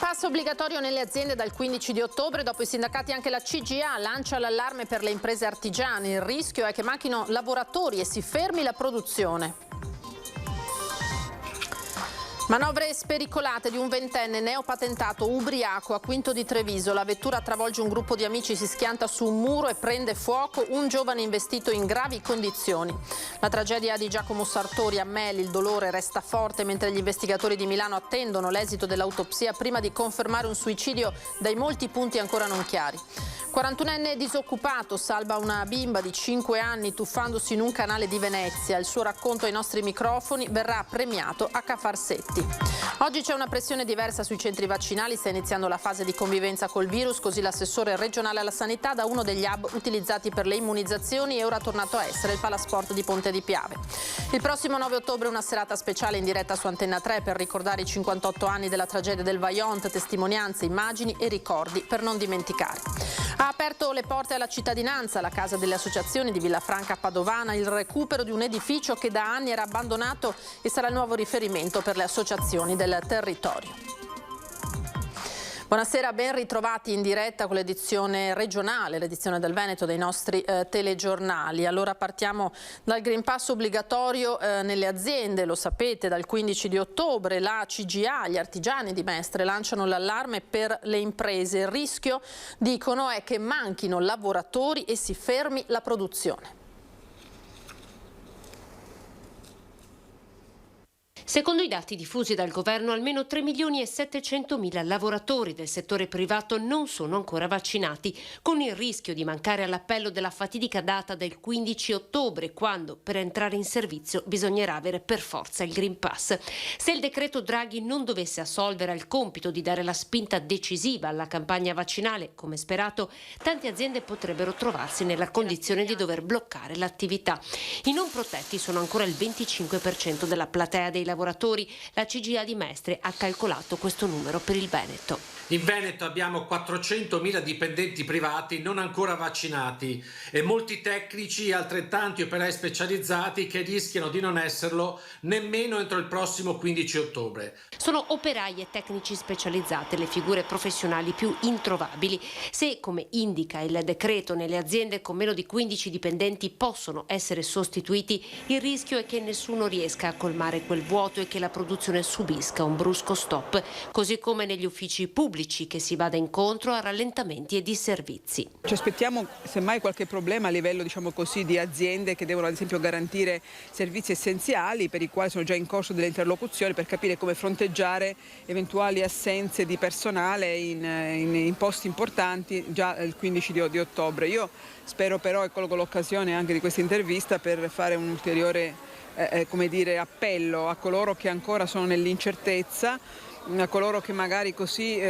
Pass obbligatorio nelle aziende dal 15 di ottobre, dopo i sindacati anche la CGIA lancia l'allarme per le imprese artigiane. Il rischio è che manchino lavoratori e si fermi la produzione. Manovre spericolate di un ventenne neopatentato ubriaco a Quinto di Treviso. La vettura travolge un gruppo di amici, si schianta su un muro e prende fuoco. Un giovane investito in gravi condizioni. La tragedia di Giacomo Sartori a Meli, il dolore resta forte mentre gli investigatori di Milano attendono l'esito dell'autopsia prima di confermare un suicidio dai molti punti ancora non chiari. 41enne disoccupato salva una bimba di 5 anni tuffandosi in un canale di Venezia. Il suo racconto ai nostri microfoni verrà premiato a Cafarsetti. Oggi c'è una pressione diversa sui centri vaccinali, sta iniziando la fase di convivenza col virus, così l'assessore regionale alla sanità da uno degli hub utilizzati per le immunizzazioni è ora tornato a essere il Palasport di Ponte di Piave. Il prossimo 9 ottobre una serata speciale in diretta su Antenna 3 per ricordare i 58 anni della tragedia del Vajont, testimonianze, immagini e ricordi per non dimenticare. Ha aperto le porte alla cittadinanza, la Casa delle Associazioni di Villafranca Padovana, il recupero di un edificio che da anni era abbandonato e sarà il nuovo riferimento per le associazioni del territorio. Buonasera, ben ritrovati in diretta con l'edizione regionale, l'edizione del Veneto dei nostri telegiornali. Allora partiamo dal Green Pass obbligatorio nelle aziende, lo sapete, dal 15 di ottobre la CGIA, gli artigiani di Mestre lanciano l'allarme per le imprese. Il rischio, dicono, è che manchino lavoratori e si fermi la produzione. Secondo i dati diffusi dal governo, almeno 3.700.000 lavoratori del settore privato non sono ancora vaccinati, con il rischio di mancare all'appello della fatidica data del 15 ottobre, quando per entrare in servizio bisognerà avere per forza il Green Pass. Se il decreto Draghi non dovesse assolvere al compito di dare la spinta decisiva alla campagna vaccinale, come sperato, tante aziende potrebbero trovarsi nella condizione di dover bloccare l'attività. I non protetti sono ancora il 25% della platea dei lavoratori. La CGIA di Mestre ha calcolato questo numero per il Veneto. In Veneto abbiamo 400.000 dipendenti privati non ancora vaccinati e molti tecnici e altrettanti operai specializzati che rischiano di non esserlo nemmeno entro il prossimo 15 ottobre. Sono operai e tecnici specializzate le figure professionali più introvabili. Se, come indica il decreto, nelle aziende con meno di 15 dipendenti possono essere sostituiti, il rischio è che nessuno riesca a colmare quel vuoto e che la produzione subisca un brusco stop, così come negli uffici pubblici, che si vada incontro a rallentamenti e disservizi. Ci aspettiamo semmai qualche problema a livello, diciamo così, di aziende che devono ad esempio garantire servizi essenziali per i quali sono già in corso delle interlocuzioni per capire come fronteggiare eventuali assenze di personale in posti importanti già il 15 di ottobre. Io spero però, e colgo l'occasione anche di questa intervista per fare un ulteriore appello a coloro che ancora sono nell'incertezza, a coloro che magari così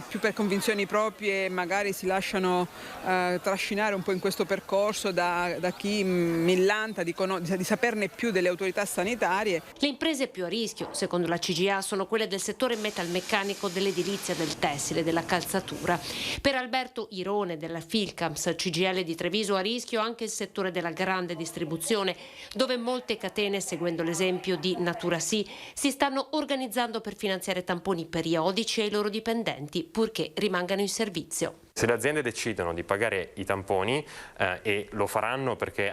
più per convinzioni proprie magari si lasciano trascinare un po' in questo percorso da chi millanta di saperne più delle autorità sanitarie. Le imprese più a rischio, secondo la CGIA, sono quelle del settore metalmeccanico, dell'edilizia, del tessile, della calzatura. Per Alberto Irone della Filcams CGIL di Treviso, a rischio anche il settore della grande distribuzione, dove molte catene, seguendo l'esempio di Natura Sì, si stanno organizzando per finanziare tamponi periodici ai loro dipendenti, purché rimangano in servizio. Se le aziende decidono di pagare i tamponi e lo faranno perché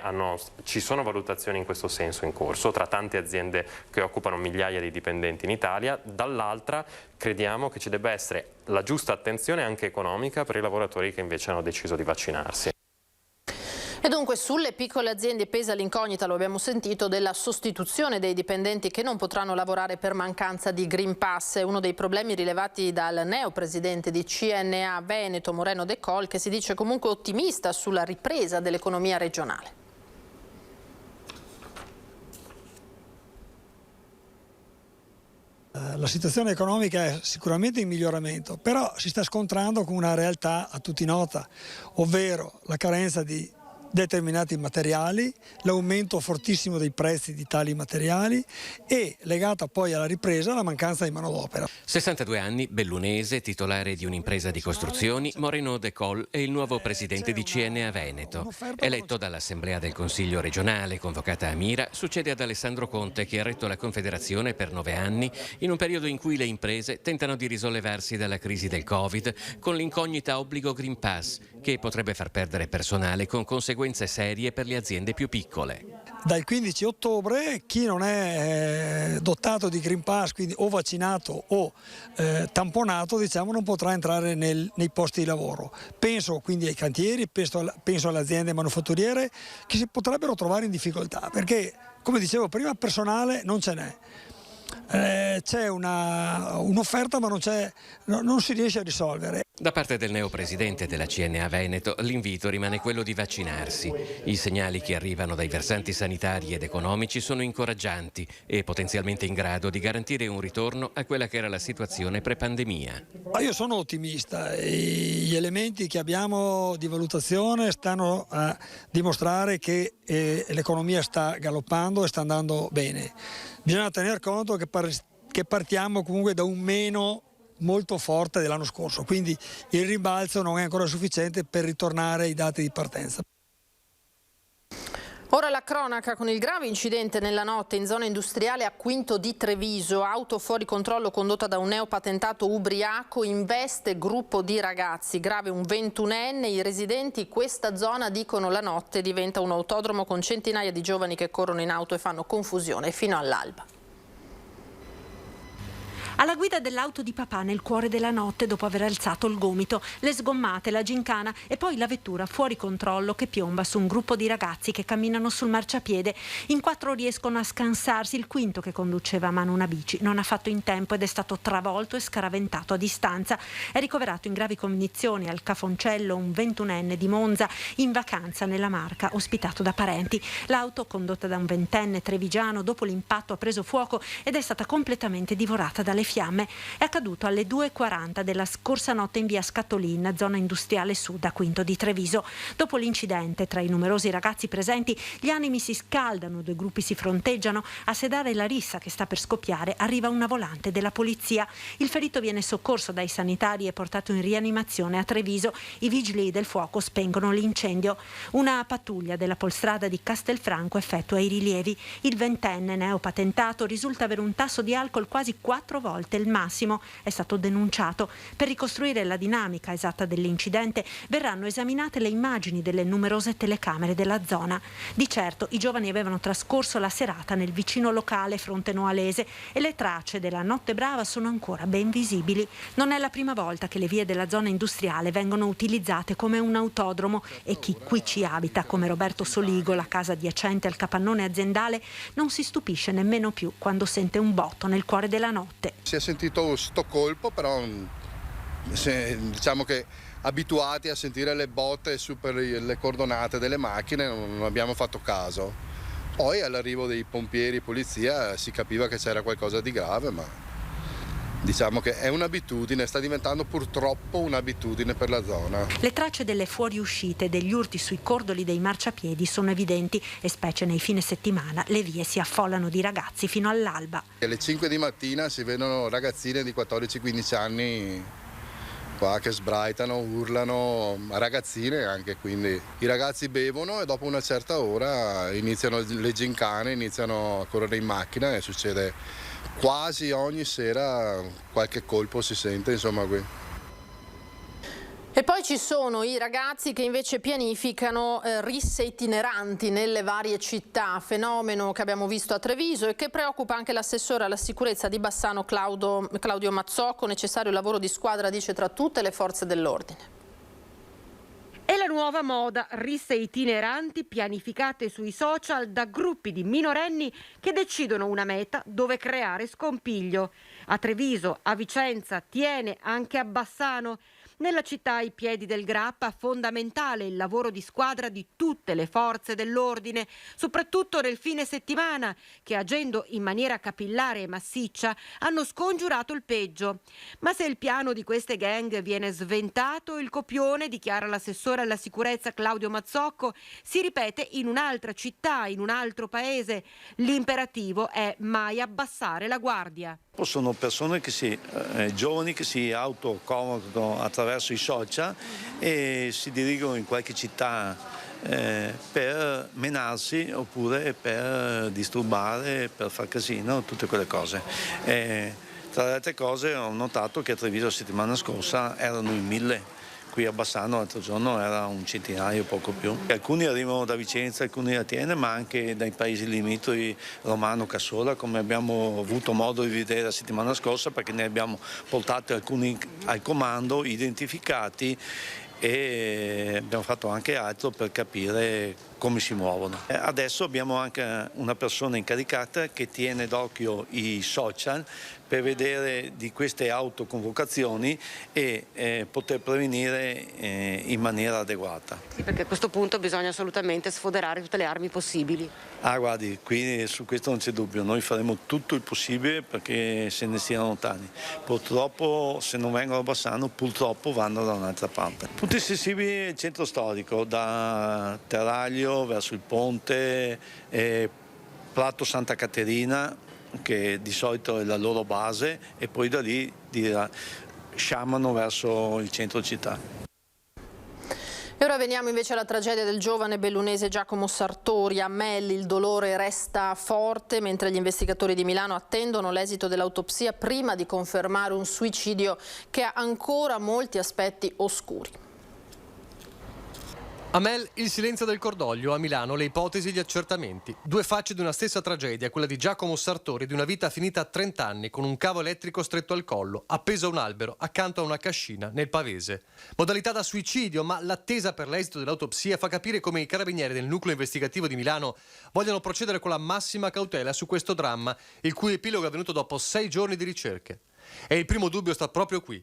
ci sono valutazioni in questo senso in corso tra tante aziende che occupano migliaia di dipendenti in Italia, dall'altra crediamo che ci debba essere la giusta attenzione anche economica per i lavoratori che invece hanno deciso di vaccinarsi. E dunque sulle piccole aziende pesa l'incognita, lo abbiamo sentito, della sostituzione dei dipendenti che non potranno lavorare per mancanza di Green Pass. È uno dei problemi rilevati dal neopresidente di CNA Veneto, Moreno De Col, che si dice comunque ottimista sulla ripresa dell'economia regionale. La situazione economica è sicuramente in miglioramento, però si sta scontrando con una realtà a tutti nota, ovvero la carenza di determinati materiali, l'aumento fortissimo dei prezzi di tali materiali e legata poi alla ripresa la mancanza di manodopera. 62 anni, bellunese, titolare di un'impresa di costruzioni, Moreno De Col è il nuovo presidente di CNA Veneto. Eletto dall'Assemblea del Consiglio regionale convocata a Mira, succede ad Alessandro Conte che ha retto la Confederazione per 9 anni in un periodo in cui le imprese tentano di risollevarsi dalla crisi del Covid con l'incognita obbligo Green Pass che potrebbe far perdere personale con conseguenze serie per le aziende più piccole. Dal 15 ottobre chi non è dotato di Green Pass, quindi o vaccinato o tamponato, diciamo, non potrà entrare nei posti di lavoro. Penso quindi ai cantieri, penso alle aziende manufatturiere che si potrebbero trovare in difficoltà perché, come dicevo prima, personale non ce n'è. C'è un'offerta ma non si riesce a risolvere. Da parte del neopresidente della CNA Veneto l'invito rimane quello di vaccinarsi. I segnali che arrivano dai versanti sanitari ed economici sono incoraggianti e potenzialmente in grado di garantire un ritorno a quella che era la situazione pre-pandemia. Io sono ottimista, gli elementi che abbiamo di valutazione stanno a dimostrare che l'economia sta galoppando e sta andando bene. Bisogna tener conto che partiamo comunque da un meno molto forte dell'anno scorso, quindi il rimbalzo non è ancora sufficiente per ritornare ai dati di partenza. Ora la cronaca con il grave incidente nella notte in zona industriale a Quinto di Treviso. Auto fuori controllo condotta da un neopatentato ubriaco investe gruppo di ragazzi. Grave un 21enne. I residenti questa zona dicono la notte diventa un autodromo con centinaia di giovani che corrono in auto e fanno confusione fino all'alba. Alla guida dell'auto di papà nel cuore della notte dopo aver alzato il gomito, le sgommate, la gincana e poi la vettura fuori controllo che piomba su un gruppo di ragazzi che camminano sul marciapiede. In 4 riescono a scansarsi, il quinto che conduceva a mano una bici non ha fatto in tempo ed è stato travolto e scaraventato a distanza. È ricoverato in gravi condizioni al Cafoncello un 21enne di Monza in vacanza nella Marca, ospitato da parenti. L'auto condotta da un 20enne trevigiano dopo l'impatto ha preso fuoco ed è stata completamente divorata dalle fiamme. È accaduto alle 2:40 della scorsa notte in via Scatolin, zona industriale sud a Quinto di Treviso. Dopo l'incidente, tra i numerosi ragazzi presenti, gli animi si scaldano, 2 gruppi si fronteggiano. A sedare la rissa che sta per scoppiare arriva una volante della polizia. Il ferito viene soccorso dai sanitari e portato in rianimazione a Treviso. I vigili del fuoco spengono l'incendio. Una pattuglia della polstrada di Castelfranco effettua i rilievi. Il 20enne neopatentato risulta avere un tasso di alcol quasi 4 volte il massimo. È stato denunciato. Per ricostruire la dinamica esatta dell'incidente verranno esaminate le immagini delle numerose telecamere della zona. Di certo i giovani avevano trascorso la serata nel vicino locale frontenoalese e le tracce della notte brava sono ancora ben visibili. Non è la prima volta che le vie della zona industriale vengono utilizzate come un autodromo e chi qui ci abita, come Roberto Soligo, la casa adiacente al capannone aziendale, non si stupisce nemmeno più quando sente un botto nel cuore della notte. Si è sentito sto colpo, però diciamo che abituati a sentire le botte su per le cordonate delle macchine non abbiamo fatto caso. Poi all'arrivo dei pompieri e polizia si capiva che c'era qualcosa di grave, ma diciamo che è un'abitudine, sta diventando purtroppo un'abitudine per la zona. Le tracce delle fuoriuscite e degli urti sui cordoli dei marciapiedi sono evidenti e specie nei fine settimana le vie si affollano di ragazzi fino all'alba. Alle 5 di mattina si vedono ragazzine di 14-15 anni qua che sbraitano, urlano, ragazzine anche, quindi i ragazzi bevono e dopo una certa ora iniziano le gincane, iniziano a correre in macchina e succede quasi ogni sera, qualche colpo si sente, insomma qui. E poi ci sono i ragazzi che invece pianificano risse itineranti nelle varie città, fenomeno che abbiamo visto a Treviso e che preoccupa anche l'assessore alla sicurezza di Bassano Claudio Mazzocco. Necessario lavoro di squadra, dice, tra tutte le forze dell'ordine. È la nuova moda, risse itineranti pianificate sui social da gruppi di minorenni che decidono una meta dove creare scompiglio. A Treviso, a Vicenza, Tiene, anche a Bassano. Nella città ai piedi del Grappa fondamentale il lavoro di squadra di tutte le forze dell'ordine, soprattutto nel fine settimana, che agendo in maniera capillare e massiccia hanno scongiurato il peggio. Ma se il piano di queste gang viene sventato, il copione, dichiara l'assessore alla sicurezza Claudio Mazzocco, si ripete in un'altra città, in un altro paese. L'imperativo è mai abbassare la guardia. Sono persone giovani che si autocomunicano attraverso i social e si dirigono in qualche città per menarsi oppure per disturbare, per far casino, tutte quelle cose. Tra le altre cose ho notato che a Treviso la settimana scorsa erano in 1000. Qui a Bassano l'altro giorno era un centinaio, poco più. Alcuni arrivano da Vicenza, alcuni da Atene, ma anche dai paesi limitrofi, Romano, Cassola, come abbiamo avuto modo di vedere la settimana scorsa, perché ne abbiamo portati alcuni al comando, identificati, e abbiamo fatto anche altro per capire come si muovono. Adesso abbiamo anche una persona incaricata che tiene d'occhio i social per vedere di queste autoconvocazioni e poter prevenire in maniera adeguata. Sì, perché a questo punto bisogna assolutamente sfoderare tutte le armi possibili. Guardi, qui su questo non c'è dubbio, noi faremo tutto il possibile perché se ne stiano lontani. Purtroppo se non vengono a Bassano, purtroppo vanno da un'altra parte. Punti sensibili al centro storico, da Terraglio verso il ponte, Prato Santa Caterina, che di solito è la loro base, e poi da lì sciamano verso il centro città. E ora veniamo invece alla tragedia del giovane bellunese Giacomo Sartori. A Melli il dolore resta forte mentre gli investigatori di Milano attendono l'esito dell'autopsia prima di confermare un suicidio che ha ancora molti aspetti oscuri. A Mel il silenzio del cordoglio, a Milano le ipotesi e gli accertamenti. Due facce di una stessa tragedia, quella di Giacomo Sartori, di una vita finita a 30 anni con un cavo elettrico stretto al collo, appeso a un albero, accanto a una cascina, nel Pavese. Modalità da suicidio, ma l'attesa per l'esito dell'autopsia fa capire come i carabinieri del nucleo investigativo di Milano vogliano procedere con la massima cautela su questo dramma, il cui epilogo è avvenuto dopo 6 giorni di ricerche. E il primo dubbio sta proprio qui.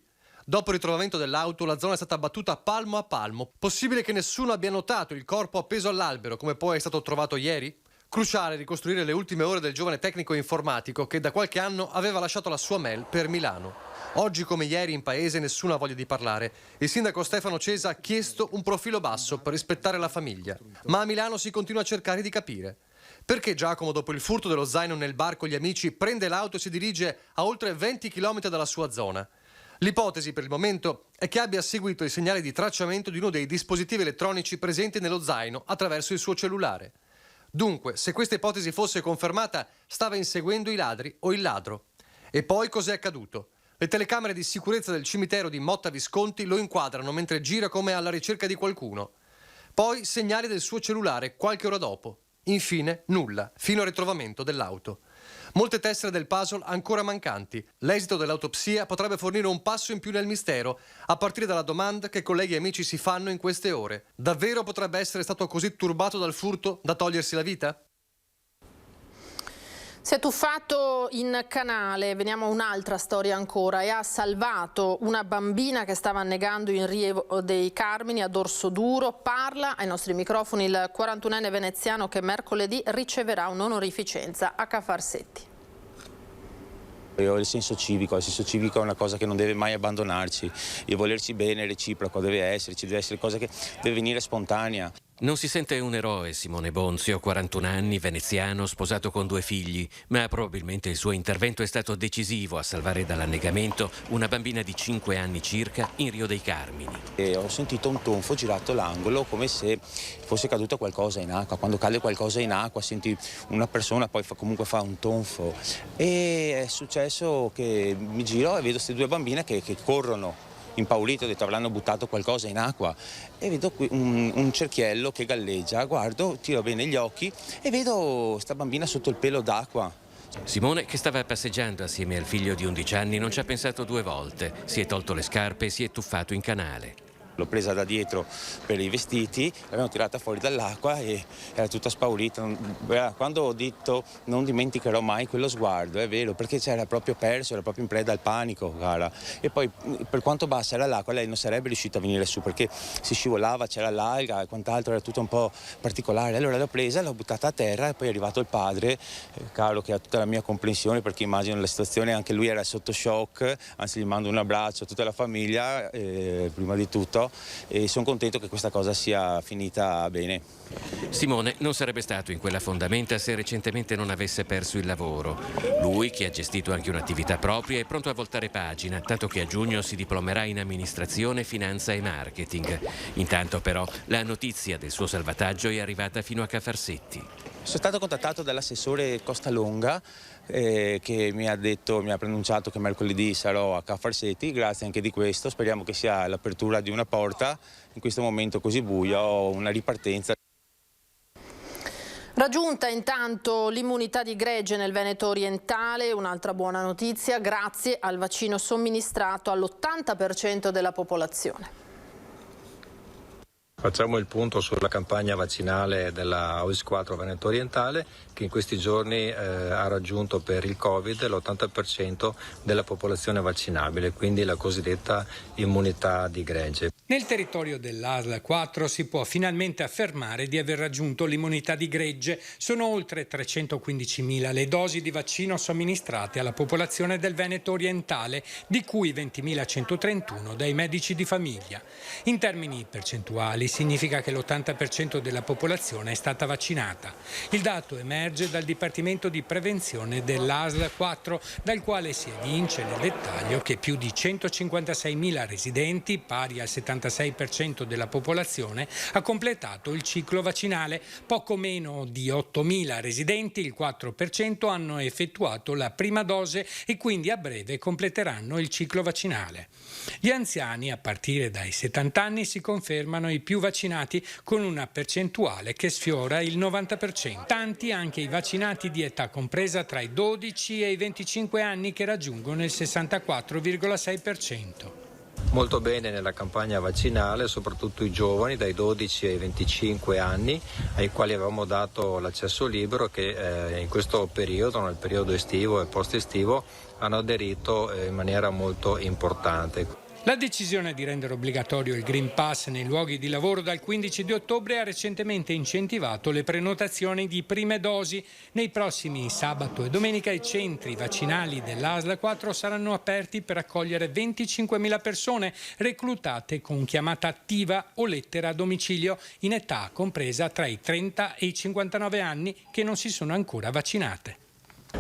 Dopo il ritrovamento dell'auto, la zona è stata battuta palmo a palmo. Possibile che nessuno abbia notato il corpo appeso all'albero, come poi è stato trovato ieri? Cruciale ricostruire le ultime ore del giovane tecnico informatico che da qualche anno aveva lasciato la sua Mel per Milano. Oggi come ieri in paese nessuno ha voglia di parlare. Il sindaco Stefano Cesa ha chiesto un profilo basso per rispettare la famiglia. Ma a Milano si continua a cercare di capire. Perché Giacomo, dopo il furto dello zaino nel bar con gli amici, prende l'auto e si dirige a oltre 20 km dalla sua zona? L'ipotesi per il momento è che abbia seguito i segnali di tracciamento di uno dei dispositivi elettronici presenti nello zaino attraverso il suo cellulare. Dunque, se questa ipotesi fosse confermata, stava inseguendo i ladri o il ladro. E poi cos'è accaduto? Le telecamere di sicurezza del cimitero di Motta Visconti lo inquadrano mentre gira come alla ricerca di qualcuno. Poi segnali del suo cellulare qualche ora dopo. Infine, nulla, fino al ritrovamento dell'auto. Molte tessere del puzzle ancora mancanti. L'esito dell'autopsia potrebbe fornire un passo in più nel mistero, a partire dalla domanda che colleghi e amici si fanno in queste ore. Davvero potrebbe essere stato così turbato dal furto da togliersi la vita? Si è tuffato in canale, veniamo a un'altra storia ancora, e ha salvato una bambina che stava annegando in Rio dei Carmini a Dorsoduro. Parla ai nostri microfoni il 41enne veneziano che mercoledì riceverà un'onorificenza a Ca' Farsetti. Io ho il senso civico è una cosa che non deve mai abbandonarci, il volerci bene reciproco deve esserci, deve essere cosa che deve venire spontanea. Non si sente un eroe Simone Bonzio, 41 anni, veneziano, sposato con 2 figli, ma probabilmente il suo intervento è stato decisivo a salvare dall'annegamento una bambina di 5 anni circa in Rio dei Carmini. E ho sentito un tonfo girato l'angolo come se fosse caduto qualcosa in acqua. Quando cade qualcosa in acqua senti una persona, poi comunque fa un tonfo. E è successo che mi giro e vedo queste 2 bambine che corrono. Impaurito, ho detto avranno buttato qualcosa in acqua e vedo qui un cerchiello che galleggia, guardo, tiro bene gli occhi e vedo sta bambina sotto il pelo d'acqua. Simone, che stava passeggiando assieme al figlio di 11 anni, non ci ha pensato 2 volte, si è tolto le scarpe e si è tuffato in canale. L'ho presa da dietro per i vestiti, l'abbiamo tirata fuori dall'acqua e era tutta spaurita. Quando ho detto non dimenticherò mai quello sguardo, è vero, perché c'era proprio perso, era proprio in preda al panico, cara. E poi per quanto bassa era l'acqua lei non sarebbe riuscita a venire su perché si scivolava, c'era l'alga e quant'altro, era tutto un po' particolare. Allora l'ho presa, l'ho buttata a terra e poi è arrivato il padre, Carlo, che ha tutta la mia comprensione perché immagino la situazione, anche lui era sotto shock, anzi gli mando un abbraccio a tutta la famiglia prima di tutto. E sono contento che questa cosa sia finita bene. Simone non sarebbe stato in quella fondamenta se recentemente non avesse perso il lavoro. Lui, che ha gestito anche un'attività propria, è pronto a voltare pagina, tanto che a giugno si diplomerà in amministrazione, finanza e marketing. Intanto però la notizia del suo salvataggio è arrivata fino a Cafarsetti. Sono stato contattato dall'assessore Costalonga che mi ha preannunciato che mercoledì sarò a Cafarsetti. Grazie anche di questo, speriamo che sia l'apertura di una porta in questo momento così buio, una ripartenza. Raggiunta intanto l'immunità di gregge nel Veneto orientale, un'altra buona notizia, grazie al vaccino somministrato all'80% della popolazione. Facciamo il punto sulla campagna vaccinale della OIS-4 Veneto Orientale, che in questi giorni ha raggiunto per il Covid l'80% della popolazione vaccinabile, quindi la cosiddetta immunità di gregge. Nel territorio dell'ASL 4 si può finalmente affermare di aver raggiunto l'immunità di gregge. Sono oltre 315.000 le dosi di vaccino somministrate alla popolazione del Veneto Orientale, di cui 20.131 dai medici di famiglia. In termini percentuali significa che l'80% della popolazione è stata vaccinata. Il dato emerge dal Dipartimento di Prevenzione dell'ASL 4, dal quale si evince nel dettaglio che più di 156.000 residenti, pari al 76% della popolazione, ha completato il ciclo vaccinale. Poco meno di 8.000 residenti, il 4%, hanno effettuato la prima dose e quindi a breve completeranno il ciclo vaccinale. Gli anziani, a partire dai 70 anni, si confermano i più vaccinati con una percentuale che sfiora il 90%. Tanti anche i vaccinati di età compresa tra i 12 e i 25 anni, che raggiungono il 64,6%. Molto bene nella campagna vaccinale, soprattutto i giovani dai 12 ai 25 anni, ai quali avevamo dato l'accesso libero, che in questo periodo, nel periodo estivo e post-estivo, hanno aderito in maniera molto importante. La decisione di rendere obbligatorio il Green Pass nei luoghi di lavoro dal 15 di ottobre ha recentemente incentivato le prenotazioni di prime dosi. Nei prossimi sabato e domenica i centri vaccinali dell'ASL 4 saranno aperti per accogliere 25.000 persone reclutate con chiamata attiva o lettera a domicilio, in età compresa tra i 30 e i 59 anni, che non si sono ancora vaccinate.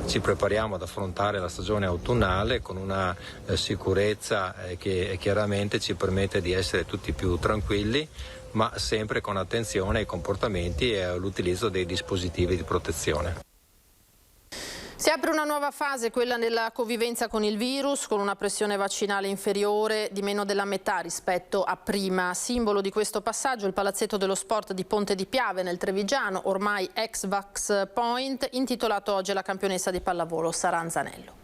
Ci prepariamo ad affrontare la stagione autunnale con una sicurezza che chiaramente ci permette di essere tutti più tranquilli, ma sempre con attenzione ai comportamenti e all'utilizzo dei dispositivi di protezione. Si apre una nuova fase, quella della convivenza con il virus, con una pressione vaccinale inferiore di meno della metà rispetto a prima. Simbolo di questo passaggio il Palazzetto dello Sport di Ponte di Piave nel Trevigiano, ormai ex Vax Point, intitolato oggi alla campionessa di pallavolo Sara Anzanello.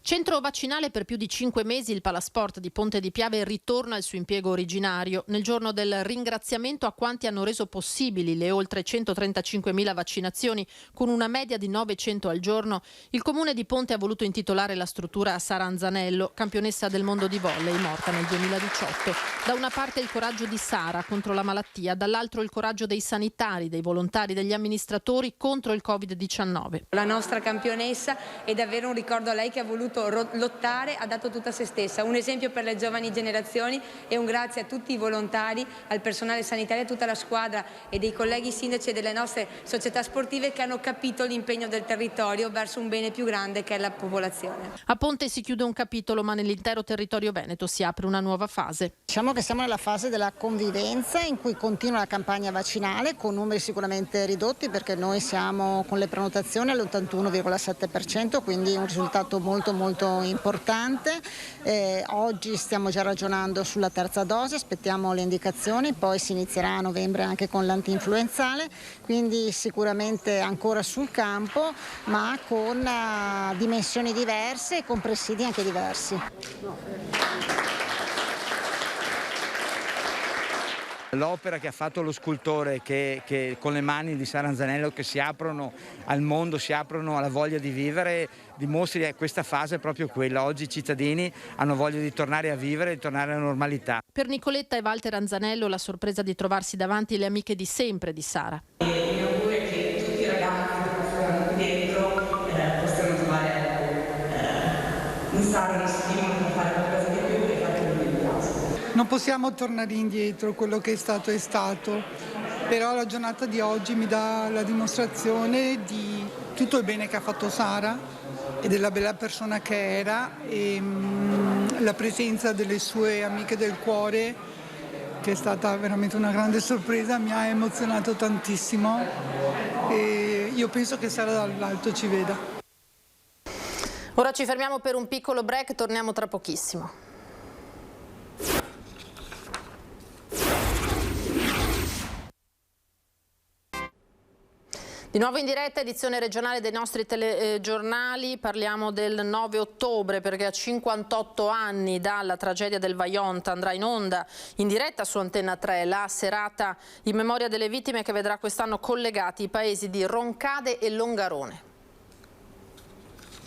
Centro vaccinale per più di 5 mesi, il Palasport di Ponte di Piave ritorna al suo impiego originario. Nel giorno del ringraziamento a quanti hanno reso possibili le oltre 135.000 vaccinazioni, con una media di 900 al giorno, il Comune di Ponte ha voluto intitolare la struttura a Sara Anzanello, campionessa del mondo di volley, morta nel 2018. Da una parte il coraggio di Sara contro la malattia, dall'altro il coraggio dei sanitari, dei volontari, degli amministratori contro il Covid-19. La nostra campionessa è davvero un ricordo a lei, che ha voluto lottare, ha dato tutta se stessa, un esempio per le giovani generazioni, e un grazie a tutti i volontari, al personale sanitario, a tutta la squadra e dei colleghi sindaci e delle nostre società sportive che hanno capito l'impegno del territorio verso un bene più grande che è la popolazione. A Ponte si chiude un capitolo, ma nell'intero territorio veneto si apre una nuova fase. Diciamo che siamo nella fase della convivenza, in cui continua la campagna vaccinale con numeri sicuramente ridotti, perché noi siamo con le prenotazioni all'81,7%, quindi un risultato molto importante. Oggi stiamo già ragionando sulla terza dose, aspettiamo le indicazioni, poi si inizierà a novembre anche con l'antinfluenzale, quindi sicuramente ancora sul campo, ma con dimensioni diverse e con presidi anche diversi. L'opera che ha fatto lo scultore, che con le mani di Sara Anzanello, che si aprono al mondo, si aprono alla voglia di vivere, dimostri che questa fase è proprio quella. Oggi i cittadini hanno voglia di tornare a vivere, di tornare alla normalità. Per Nicoletta e Walter Anzanello la sorpresa di trovarsi davanti le amiche di sempre di Sara. Il mio augurio è che tutti i ragazzi che sono qui dentro possano trovare in Sara uno stimolo per fare qualcosa di più e fare quello che mi piace. Non possiamo tornare indietro, quello che è stato, però la giornata di oggi mi dà la dimostrazione di tutto il bene che ha fatto Sara e della bella persona che era, e la presenza delle sue amiche del cuore, che è stata veramente una grande sorpresa, mi ha emozionato tantissimo e io penso che Sara dall'alto ci veda. Ora ci fermiamo per un piccolo break, torniamo tra pochissimo. Di nuovo in diretta, edizione regionale dei nostri telegiornali, parliamo del 9 ottobre perché a 58 anni dalla tragedia del Vajont andrà in onda in diretta su Antenna 3 la serata in memoria delle vittime che vedrà quest'anno collegati i paesi di Roncade e Longarone.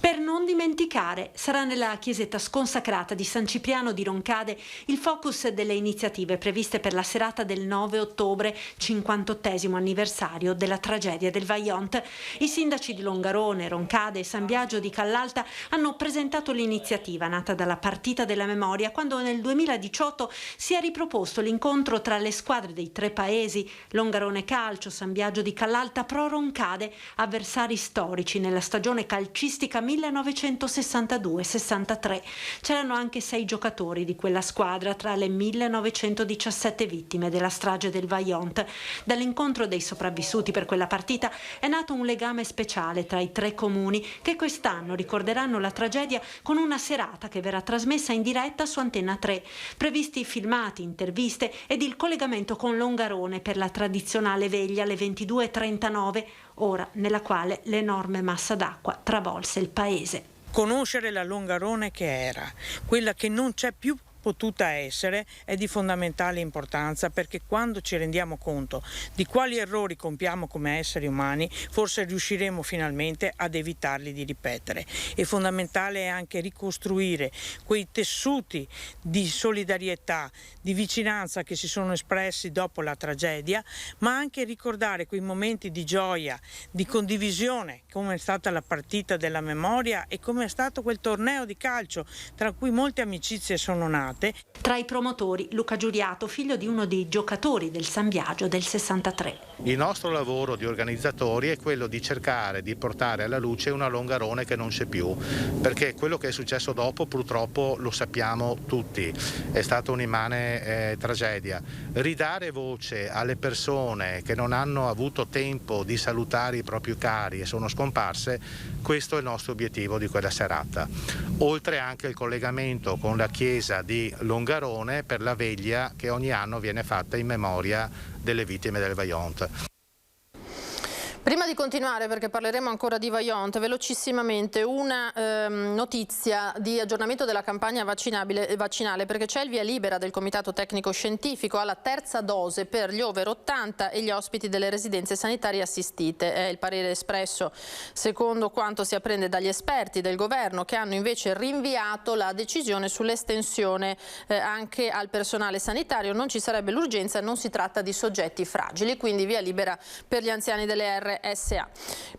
Per non dimenticare, sarà nella chiesetta sconsacrata di San Cipriano di Roncade il focus delle iniziative previste per la serata del 9 ottobre, 58° anniversario della tragedia del Vajont. I sindaci di Longarone, Roncade e San Biagio di Callalta hanno presentato l'iniziativa nata dalla Partita della Memoria quando nel 2018 si è riproposto l'incontro tra le squadre dei tre paesi, Longarone Calcio, San Biagio di Callalta, Pro Roncade, avversari storici nella stagione calcistica 1962-63. C'erano anche 6 giocatori di quella squadra tra le 1917 vittime della strage del Vajont. Dall'incontro dei sopravvissuti per quella partita è nato un legame speciale tra i tre comuni che quest'anno ricorderanno la tragedia con una serata che verrà trasmessa in diretta su Antenna 3. Previsti filmati, interviste ed il collegamento con Longarone per la tradizionale veglia alle 22:39, ora nella quale l'enorme massa d'acqua travolse il paese. Conoscere la Longarone che era, quella che non c'è più potuta essere, è di fondamentale importanza, perché quando ci rendiamo conto di quali errori compiamo come esseri umani, forse riusciremo finalmente ad evitarli di ripetere. E fondamentale è anche ricostruire quei tessuti di solidarietà, di vicinanza che si sono espressi dopo la tragedia, ma anche ricordare quei momenti di gioia, di condivisione, come è stata la partita della memoria e come è stato quel torneo di calcio, tra cui molte amicizie sono nate. Tra i promotori Luca Giuriato, figlio di uno dei giocatori del San Biagio del 63. Il nostro lavoro di organizzatori è quello di cercare di portare alla luce una Longarone che non c'è più, perché quello che è successo dopo purtroppo lo sappiamo tutti, è stata un'immane tragedia. Ridare voce alle persone che non hanno avuto tempo di salutare i propri cari e sono scomparse, questo è il nostro obiettivo di quella serata. Oltre anche il collegamento con la chiesa di Longarone per la veglia che ogni anno viene fatta in memoria delle vittime del Vajont. Prima di continuare, perché parleremo ancora di Vajont, velocissimamente una notizia di aggiornamento della campagna vaccinale, perché c'è il via libera del Comitato Tecnico Scientifico alla terza dose per gli over 80 e gli ospiti delle residenze sanitarie assistite. È il parere espresso secondo quanto si apprende dagli esperti del governo, che hanno invece rinviato la decisione sull'estensione anche al personale sanitario. Non ci sarebbe l'urgenza, non si tratta di soggetti fragili, quindi via libera per gli anziani delle RSA.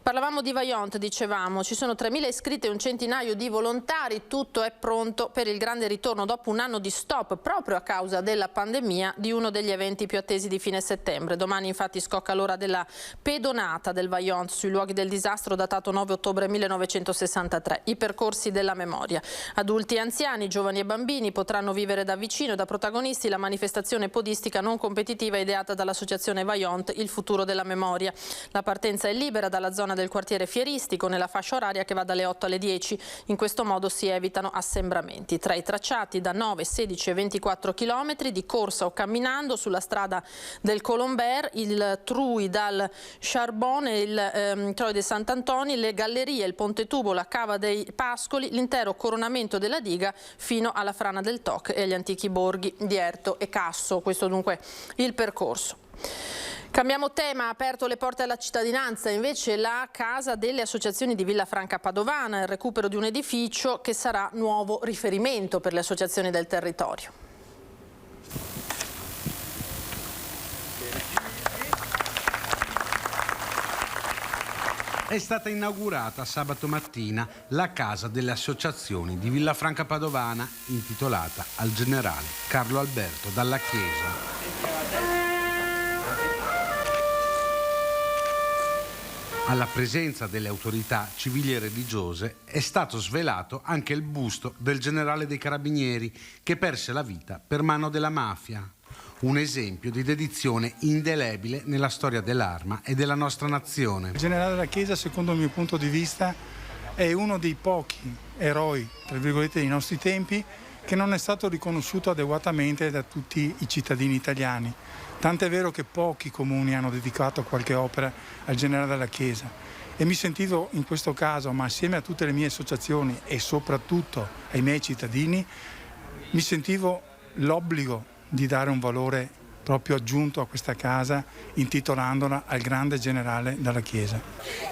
Parlavamo di Vajont, dicevamo, ci sono 3.000 iscritti e un centinaio di volontari, tutto è pronto per il grande ritorno dopo un anno di stop proprio a causa della pandemia di uno degli eventi più attesi di fine settembre. Domani infatti scocca l'ora della pedonata del Vajont sui luoghi del disastro datato 9 ottobre 1963. I percorsi della memoria. Adulti e anziani, giovani e bambini potranno vivere da vicino e da protagonisti la manifestazione podistica non competitiva ideata dall'associazione Vajont, il futuro della memoria. La partenza partenza è libera dalla zona del quartiere fieristico nella fascia oraria che va dalle 8 alle 10. In questo modo si evitano assembramenti. Tra i tracciati da 9, 16 e 24 km di corsa o camminando sulla strada del Colombert, il Trui dal Charbon, il Troy de Sant'Antoni, le gallerie, il Ponte Tubo, la Cava dei Pascoli, l'intero coronamento della diga fino alla Frana del Toc e agli antichi borghi di Erto e Casso. Questo dunque il percorso. Cambiamo tema, ha aperto le porte alla cittadinanza invece la casa delle associazioni di Villafranca Padovana, il recupero di un edificio che sarà nuovo riferimento per le associazioni del territorio. È stata inaugurata sabato mattina la casa delle associazioni di Villafranca Padovana intitolata al generale Carlo Alberto Dalla Chiesa. Alla presenza delle autorità civili e religiose è stato svelato anche il busto del generale dei Carabinieri che perse la vita per mano della mafia. Un esempio di dedizione indelebile nella storia dell'arma e della nostra nazione. Il generale della Chiesa, secondo il mio punto di vista, è uno dei pochi eroi, tra virgolette, dei nostri tempi che non è stato riconosciuto adeguatamente da tutti i cittadini italiani. Tant'è vero che pochi comuni hanno dedicato qualche opera al generale della Chiesa e mi sentivo in questo caso, ma assieme a tutte le mie associazioni e soprattutto ai miei cittadini, mi sentivo l'obbligo di dare un valore proprio aggiunto a questa casa intitolandola al grande generale della Chiesa.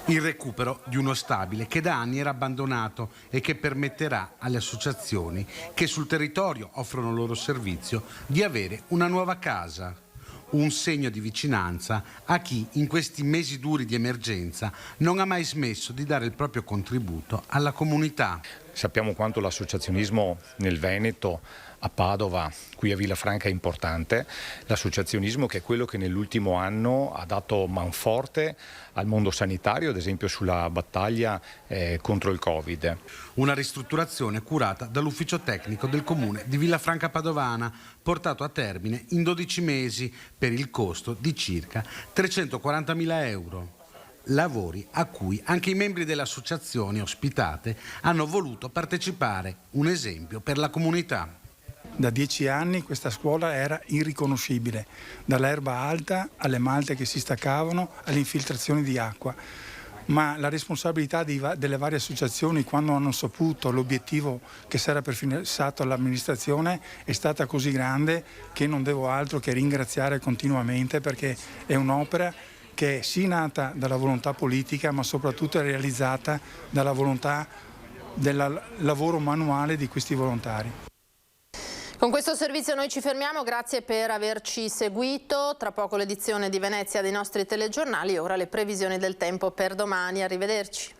Il recupero di uno stabile che da anni era abbandonato e che permetterà alle associazioni che sul territorio offrono il loro servizio di avere una nuova casa. Un segno di vicinanza a chi in questi mesi duri di emergenza non ha mai smesso di dare il proprio contributo alla comunità. Sappiamo quanto l'associazionismo nel Veneto, a Padova, qui a Villafranca è importante, l'associazionismo che è quello che nell'ultimo anno ha dato manforte al mondo sanitario, ad esempio sulla battaglia contro il Covid. Una ristrutturazione curata dall'ufficio tecnico del comune di Villafranca Padovana, portato a termine in 12 mesi per il costo di circa 340.000 euro. Lavori a cui anche i membri delle associazioni ospitate hanno voluto partecipare, un esempio per la comunità. Da 10 anni questa scuola era irriconoscibile, dall'erba alta alle malte che si staccavano alle infiltrazioni di acqua. Ma la responsabilità delle varie associazioni, quando hanno saputo l'obiettivo che si era prefissato all'amministrazione, è stata così grande che non devo altro che ringraziare continuamente, perché è un'opera che è sì nata dalla volontà politica, ma soprattutto è realizzata dalla volontà del lavoro manuale di questi volontari. Con questo servizio noi ci fermiamo, grazie per averci seguito. Tra poco l'edizione di Venezia dei nostri telegiornali, ora le previsioni del tempo per domani. Arrivederci.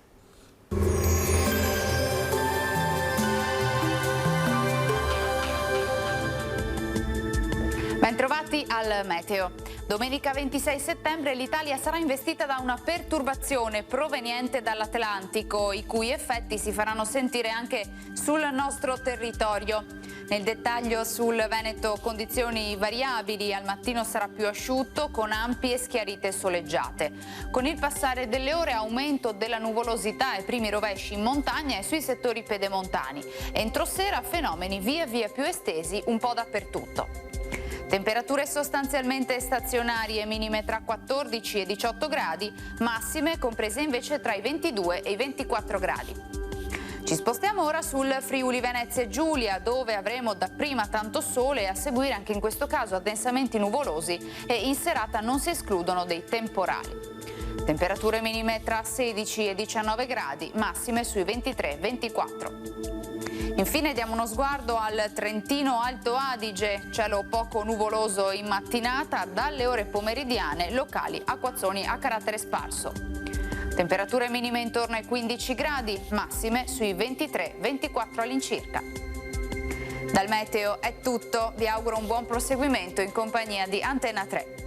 Bentrovati al meteo. Domenica 26 settembre l'Italia sarà investita da una perturbazione proveniente dall'Atlantico, i cui effetti si faranno sentire anche sul nostro territorio. Nel dettaglio sul Veneto condizioni variabili, al mattino sarà più asciutto con ampie schiarite soleggiate. Con il passare delle ore aumento della nuvolosità e primi rovesci in montagna e sui settori pedemontani. Entro sera fenomeni via via più estesi un po' dappertutto. Temperature sostanzialmente stazionarie, minime tra 14 e 18 gradi, massime comprese invece tra i 22 e i 24 gradi. Ci spostiamo ora sul Friuli Venezia Giulia, dove avremo dapprima tanto sole e a seguire anche in questo caso addensamenti nuvolosi e in serata non si escludono dei temporali. Temperature minime tra 16 e 19 gradi, massime sui 23-24. Infine diamo uno sguardo al Trentino Alto Adige, cielo poco nuvoloso in mattinata, dalle ore pomeridiane locali acquazzoni a carattere sparso. Temperature minime intorno ai 15 gradi, massime sui 23-24 all'incirca. Dal meteo è tutto, vi auguro un buon proseguimento in compagnia di Antenna 3.